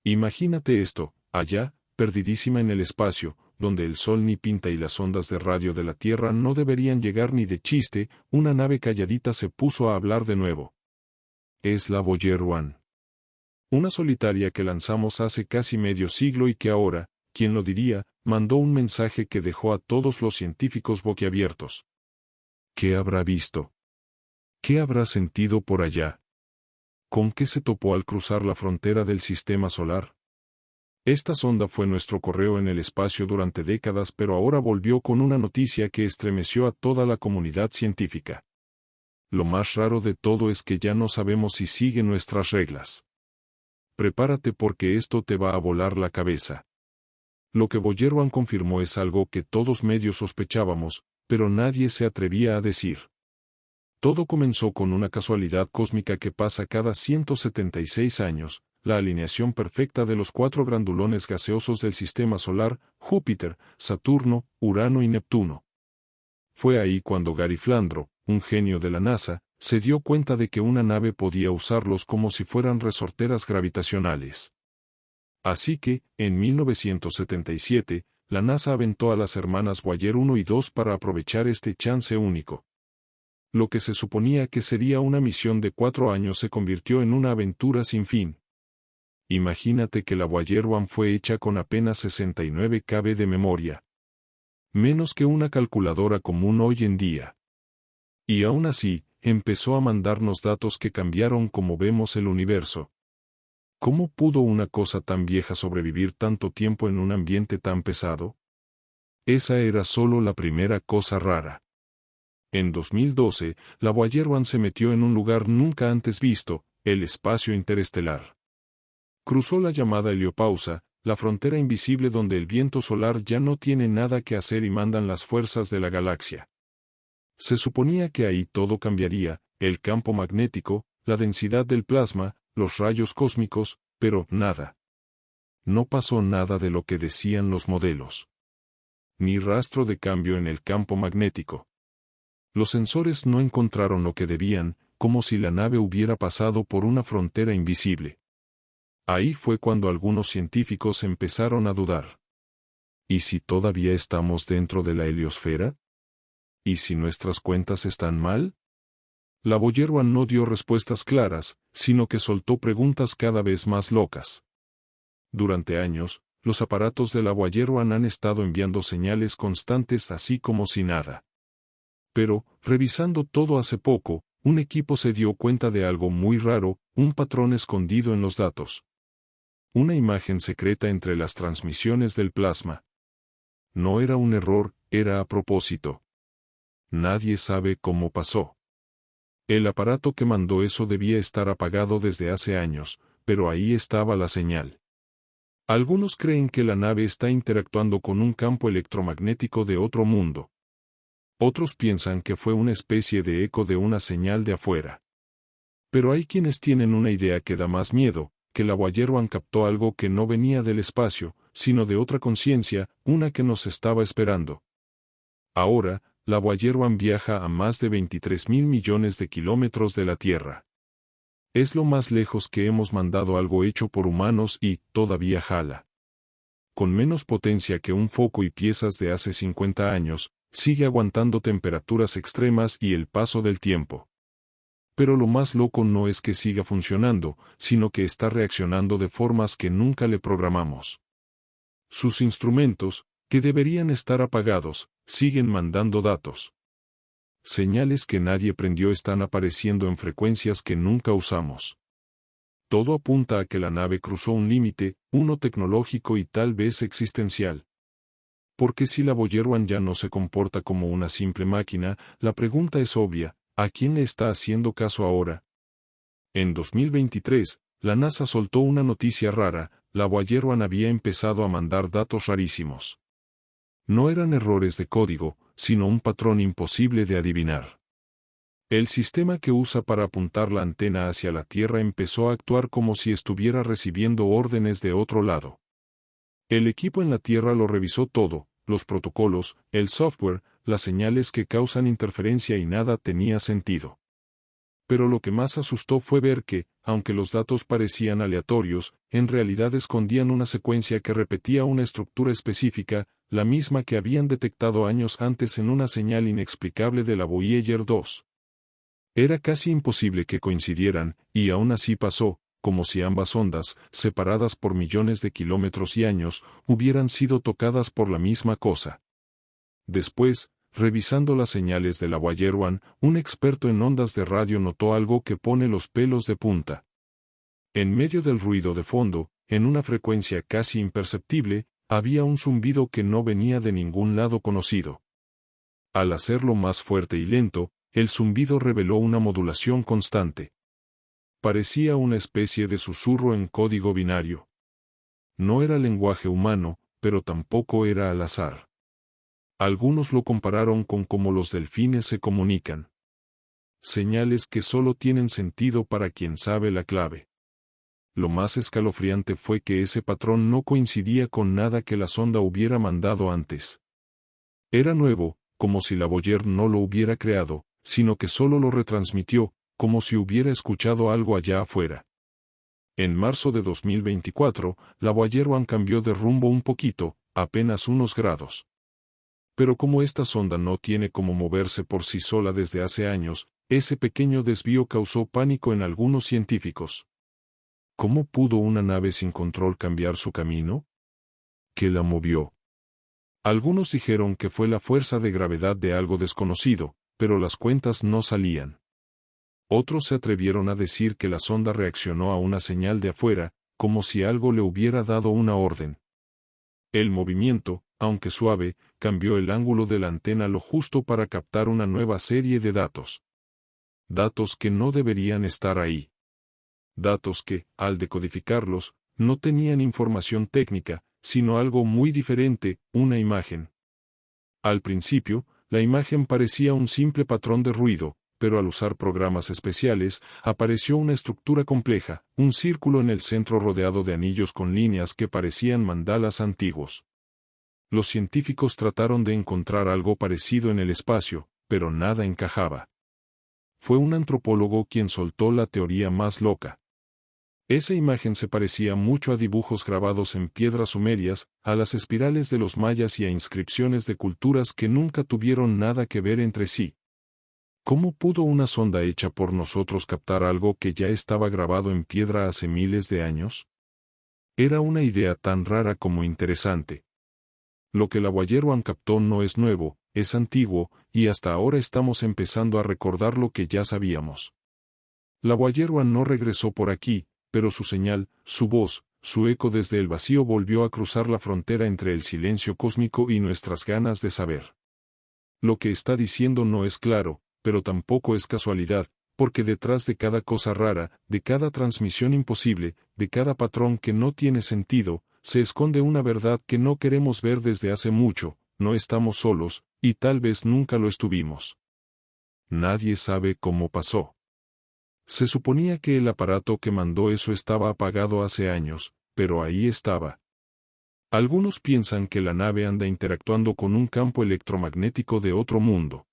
Imagínate esto, allá, perdidísima en el espacio, donde el sol ni pinta y las ondas de radio de la Tierra no deberían llegar ni de chiste, una nave calladita se puso a hablar de nuevo. Es la Voyager 1. Una solitaria que lanzamos hace casi medio siglo y que ahora, ¿quién lo diría?, mandó un mensaje que dejó a todos los científicos boquiabiertos. ¿Qué habrá visto? ¿Qué habrá sentido por allá? ¿Con qué se topó al cruzar la frontera del sistema solar? Esta sonda fue nuestro correo en el espacio durante décadas, pero ahora volvió con una noticia que estremeció a toda la comunidad científica. Lo más raro de todo es que ya no sabemos si sigue nuestras reglas. Prepárate porque esto te va a volar la cabeza. Lo que Voyager 1 confirmó es algo que todos medios sospechábamos, pero nadie se atrevía a decir. Todo comenzó con una casualidad cósmica que pasa cada 176 años, la alineación perfecta de los 4 grandulones gaseosos del sistema solar, Júpiter, Saturno, Urano y Neptuno. Fue ahí cuando Gary Flandro, un genio de la NASA, se dio cuenta de que una nave podía usarlos como si fueran resorteras gravitacionales. Así que, en 1977, la NASA aventó a las hermanas Voyager 1 y 2 para aprovechar este chance único. Lo que se suponía que sería una misión de 4 años se convirtió en una aventura sin fin. Imagínate que la Voyager 1 fue hecha con apenas 69 KB de memoria. Menos que una calculadora común hoy en día. Y aún así, empezó a mandarnos datos que cambiaron como vemos el universo. ¿Cómo pudo una cosa tan vieja sobrevivir tanto tiempo en un ambiente tan pesado? Esa era solo la primera cosa rara. En 2012, la Voyager 1 se metió en un lugar nunca antes visto, el espacio interestelar. Cruzó la llamada heliopausa, la frontera invisible donde el viento solar ya no tiene nada que hacer y mandan las fuerzas de la galaxia. Se suponía que ahí todo cambiaría, el campo magnético, la densidad del plasma, los rayos cósmicos, pero nada. No pasó nada de lo que decían los modelos. Ni rastro de cambio en el campo magnético. Los sensores no encontraron lo que debían, como si la nave hubiera pasado por una frontera invisible. Ahí fue cuando algunos científicos empezaron a dudar. ¿Y si todavía estamos dentro de la heliosfera? ¿Y si nuestras cuentas están mal? La Voyager 1 no dio respuestas claras, sino que soltó preguntas cada vez más locas. Durante años, los aparatos de la Voyager 1 han estado enviando señales constantes así como si nada. Pero, revisando todo hace poco, un equipo se dio cuenta de algo muy raro, un patrón escondido en los datos. Una imagen secreta entre las transmisiones del plasma. No era un error, era a propósito. Nadie sabe cómo pasó. El aparato que mandó eso debía estar apagado desde hace años, pero ahí estaba la señal. Algunos creen que la nave está interactuando con un campo electromagnético de otro mundo. Otros piensan que fue una especie de eco de una señal de afuera. Pero hay quienes tienen una idea que da más miedo, que la Voyager 1 captó algo que no venía del espacio, sino de otra conciencia, una que nos estaba esperando. Ahora, la Voyager 1 viaja a más de 23.000 millones de kilómetros de la Tierra. Es lo más lejos que hemos mandado algo hecho por humanos y, todavía jala. Con menos potencia que un foco y piezas de hace 50 años, sigue aguantando temperaturas extremas y el paso del tiempo. Pero lo más loco no es que siga funcionando, sino que está reaccionando de formas que nunca le programamos. Sus instrumentos, que deberían estar apagados, siguen mandando datos. Señales que nadie prendió están apareciendo en frecuencias que nunca usamos. Todo apunta a que la nave cruzó un límite, uno tecnológico y tal vez existencial. Porque si la Voyager 1 ya no se comporta como una simple máquina, la pregunta es obvia, ¿a quién le está haciendo caso ahora? En 2023, la NASA soltó una noticia rara, la Voyager 1 había empezado a mandar datos rarísimos. No eran errores de código, sino un patrón imposible de adivinar. El sistema que usa para apuntar la antena hacia la Tierra empezó a actuar como si estuviera recibiendo órdenes de otro lado. El equipo en la Tierra lo revisó todo, los protocolos, el software, las señales que causan interferencia y nada tenía sentido. pero lo que más asustó fue ver que, aunque los datos parecían aleatorios, en realidad escondían una secuencia que repetía una estructura específica, la misma que habían detectado años antes en una señal inexplicable de la Voyager 2. Era casi imposible que coincidieran, y aún así pasó, como si ambas ondas, separadas por millones de kilómetros y años, hubieran sido tocadas por la misma cosa. Después, revisando las señales de la Voyager 1, un experto en ondas de radio notó algo que pone los pelos de punta. En medio del ruido de fondo, en una frecuencia casi imperceptible, había un zumbido que no venía de ningún lado conocido. Al hacerlo más fuerte y lento, el zumbido reveló una modulación constante. Parecía una especie de susurro en código binario. No era lenguaje humano, pero tampoco era al azar. Algunos lo compararon con cómo los delfines se comunican. Señales que solo tienen sentido para quien sabe la clave. Lo más escalofriante fue que ese patrón no coincidía con nada que la sonda hubiera mandado antes. Era nuevo, como si la Voyager no lo hubiera creado, sino que solo lo retransmitió, como si hubiera escuchado algo allá afuera. En marzo de 2024, la Voyager 1 cambió de rumbo un poquito, apenas unos grados. Pero como esta sonda no tiene cómo moverse por sí sola desde hace años, ese pequeño desvío causó pánico en algunos científicos. ¿Cómo pudo una nave sin control cambiar su camino? ¿Qué la movió? Algunos dijeron que fue la fuerza de gravedad de algo desconocido, pero las cuentas no salían. Otros se atrevieron a decir que la sonda reaccionó a una señal de afuera, como si algo le hubiera dado una orden. El movimiento, aunque suave, cambió el ángulo de la antena lo justo para captar una nueva serie de datos. Datos que no deberían estar ahí. Datos que, al decodificarlos, no tenían información técnica, sino algo muy diferente, una imagen. Al principio, la imagen parecía un simple patrón de ruido, pero al usar programas especiales, apareció una estructura compleja, un círculo en el centro rodeado de anillos con líneas que parecían mandalas antiguos. Los científicos trataron de encontrar algo parecido en el espacio, pero nada encajaba. Fue un antropólogo quien soltó la teoría más loca. Esa imagen se parecía mucho a dibujos grabados en piedras sumerias, a las espirales de los mayas y a inscripciones de culturas que nunca tuvieron nada que ver entre sí. ¿Cómo pudo una sonda hecha por nosotros captar algo que ya estaba grabado en piedra hace miles de años? Era una idea tan rara como interesante. Lo que la Voyager 1 captó no es nuevo, es antiguo, y hasta ahora estamos empezando a recordar lo que ya sabíamos. La Voyager 1 no regresó por aquí, pero su señal, su voz, su eco desde el vacío volvió a cruzar la frontera entre el silencio cósmico y nuestras ganas de saber. Lo que está diciendo no es claro, pero tampoco es casualidad, porque detrás de cada cosa rara, de cada transmisión imposible, de cada patrón que no tiene sentido, se esconde una verdad que no queremos ver desde hace mucho. No estamos solos, y tal vez nunca lo estuvimos. Nadie sabe cómo pasó. Se suponía que el aparato que mandó eso estaba apagado hace años, pero ahí estaba. Algunos piensan que la nave anda interactuando con un campo electromagnético de otro mundo.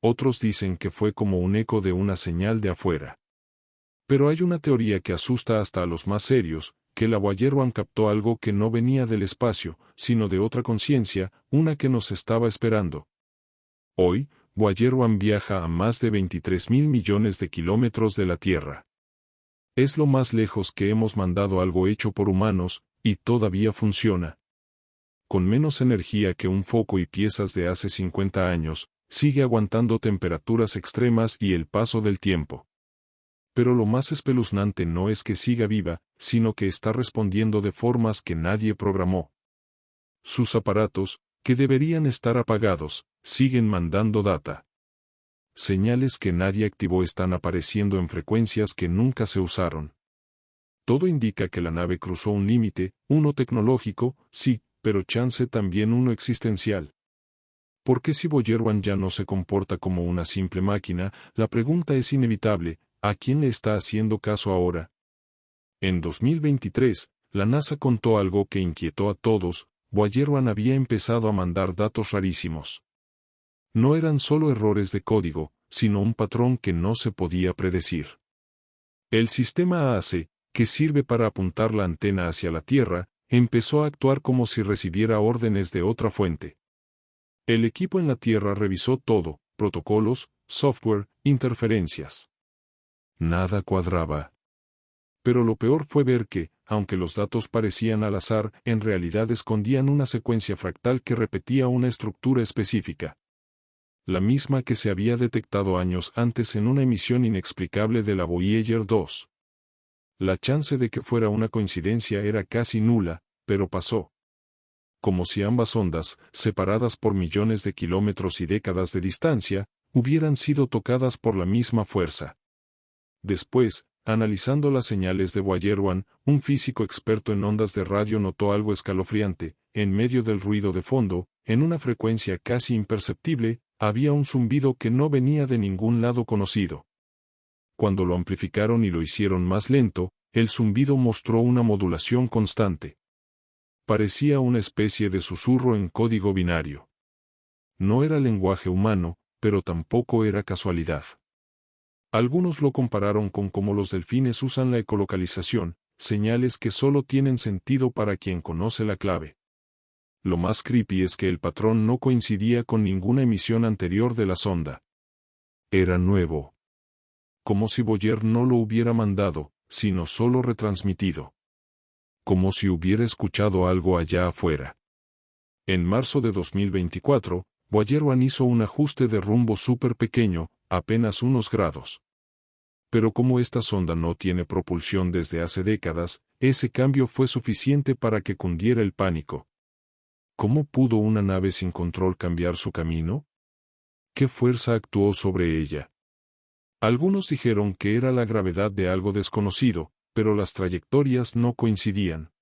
Otros dicen que fue como un eco de una señal de afuera. Pero hay una teoría que asusta hasta a los más serios, que la Voyager 1 captó algo que no venía del espacio, sino de otra conciencia, una que nos estaba esperando. Hoy, Voyager 1 viaja a más de 23.000 millones de kilómetros de la Tierra. Es lo más lejos que hemos mandado algo hecho por humanos, y todavía funciona. Con menos energía que un foco y piezas de hace 50 años, sigue aguantando temperaturas extremas y el paso del tiempo. Pero lo más espeluznante no es que siga viva, sino que está respondiendo de formas que nadie programó. Sus aparatos, que deberían estar apagados, siguen mandando data. Señales que nadie activó están apareciendo en frecuencias que nunca se usaron. Todo indica que la nave cruzó un límite, uno tecnológico, sí, pero chance también uno existencial. Porque si Voyager 1 ya no se comporta como una simple máquina, la pregunta es inevitable: ¿a quién le está haciendo caso ahora? En 2023, la NASA contó algo que inquietó a todos: Voyager 1 había empezado a mandar datos rarísimos. No eran solo errores de código, sino un patrón que no se podía predecir. El sistema AAC, que sirve para apuntar la antena hacia la Tierra, empezó a actuar como si recibiera órdenes de otra fuente. El equipo en la Tierra revisó todo, protocolos, software, interferencias. Nada cuadraba. Pero lo peor fue ver que, aunque los datos parecían al azar, en realidad escondían una secuencia fractal que repetía una estructura específica. La misma que se había detectado años antes en una emisión inexplicable de la Voyager 2. La chance de que fuera una coincidencia era casi nula, pero pasó. Como si ambas ondas, separadas por millones de kilómetros y décadas de distancia, hubieran sido tocadas por la misma fuerza. Después, analizando las señales de Voyager 1, un físico experto en ondas de radio notó algo escalofriante. En medio del ruido de fondo, en una frecuencia casi imperceptible, había un zumbido que no venía de ningún lado conocido. Cuando lo amplificaron y lo hicieron más lento, el zumbido mostró una modulación constante. Parecía una especie de susurro en código binario. No era lenguaje humano, pero tampoco era casualidad. Algunos lo compararon con cómo los delfines usan la ecolocalización, señales que solo tienen sentido para quien conoce la clave. Lo más creepy es que el patrón no coincidía con ninguna emisión anterior de la sonda. Era nuevo. Como si Voyager no lo hubiera mandado, sino solo retransmitido. Como si hubiera escuchado algo allá afuera. En marzo de 2024, Voyager 1 hizo un ajuste de rumbo súper pequeño, apenas unos grados. Pero como esta sonda no tiene propulsión desde hace décadas, ese cambio fue suficiente para que cundiera el pánico. ¿Cómo pudo una nave sin control cambiar su camino? ¿Qué fuerza actuó sobre ella? Algunos dijeron que era la gravedad de algo desconocido, pero las trayectorias no coincidían.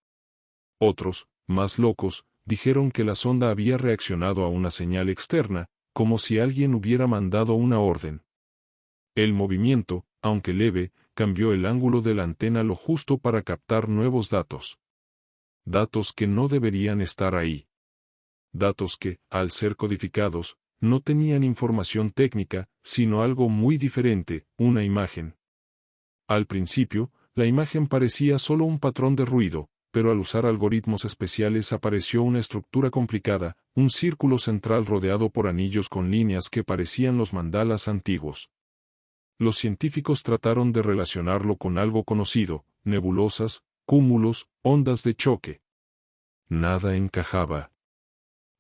Otros, más locos, dijeron que la sonda había reaccionado a una señal externa, como si alguien hubiera mandado una orden. El movimiento, aunque leve, cambió el ángulo de la antena lo justo para captar nuevos datos. Datos que no deberían estar ahí. Datos que, al ser codificados, no tenían información técnica, sino algo muy diferente, una imagen. Al principio, la imagen parecía solo un patrón de ruido, pero al usar algoritmos especiales apareció una estructura complicada, un círculo central rodeado por anillos con líneas que parecían los mandalas antiguos. Los científicos trataron de relacionarlo con algo conocido, nebulosas, cúmulos, ondas de choque. Nada encajaba.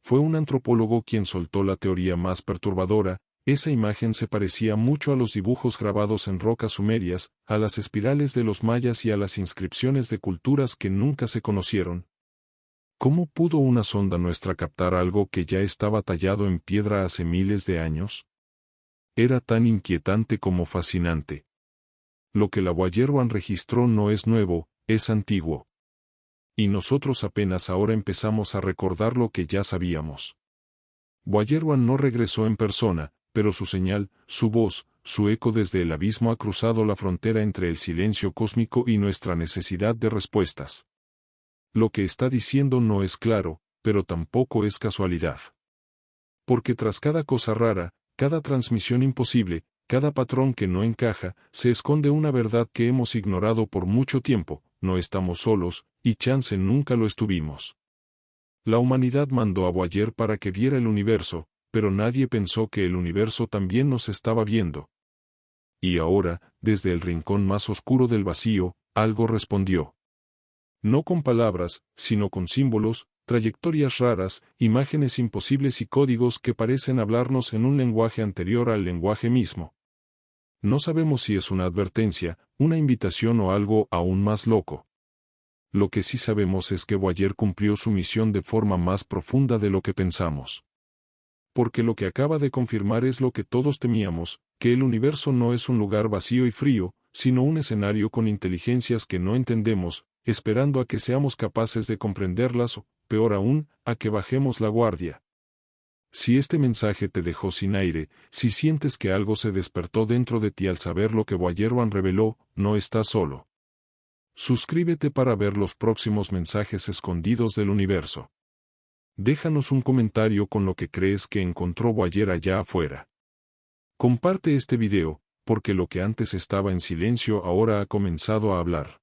Fue un antropólogo quien soltó la teoría más perturbadora. Esa imagen se parecía mucho a los dibujos grabados en rocas sumerias, a las espirales de los mayas y a las inscripciones de culturas que nunca se conocieron. ¿Cómo pudo una sonda nuestra captar algo que ya estaba tallado en piedra hace miles de años? Era tan inquietante como fascinante. Lo que la Voyager 1 registró no es nuevo, es antiguo. Y nosotros apenas ahora empezamos a recordar lo que ya sabíamos. Voyager 1 no regresó en persona, pero su señal, su voz, su eco desde el abismo ha cruzado la frontera entre el silencio cósmico y nuestra necesidad de respuestas. Lo que está diciendo no es claro, pero tampoco es casualidad. Porque tras cada cosa rara, cada transmisión imposible, cada patrón que no encaja, se esconde una verdad que hemos ignorado por mucho tiempo. No estamos solos, y chance nunca lo estuvimos. La humanidad mandó a Voyager para que viera el universo, pero nadie pensó que el universo también nos estaba viendo. Y ahora, desde el rincón más oscuro del vacío, algo respondió. No con palabras, sino con símbolos, trayectorias raras, imágenes imposibles y códigos que parecen hablarnos en un lenguaje anterior al lenguaje mismo. No sabemos si es una advertencia, una invitación o algo aún más loco. Lo que sí sabemos es que Voyager cumplió su misión de forma más profunda de lo que pensamos. Porque lo que acaba de confirmar es lo que todos temíamos, que el universo no es un lugar vacío y frío, sino un escenario con inteligencias que no entendemos, esperando a que seamos capaces de comprenderlas o, peor aún, a que bajemos la guardia. Si este mensaje te dejó sin aire, si sientes que algo se despertó dentro de ti al saber lo que Voyager 1 reveló, no estás solo. Suscríbete para ver los próximos mensajes escondidos del universo. Déjanos un comentario con lo que crees que encontró Voyager allá afuera. Comparte este video, porque lo que antes estaba en silencio ahora ha comenzado a hablar.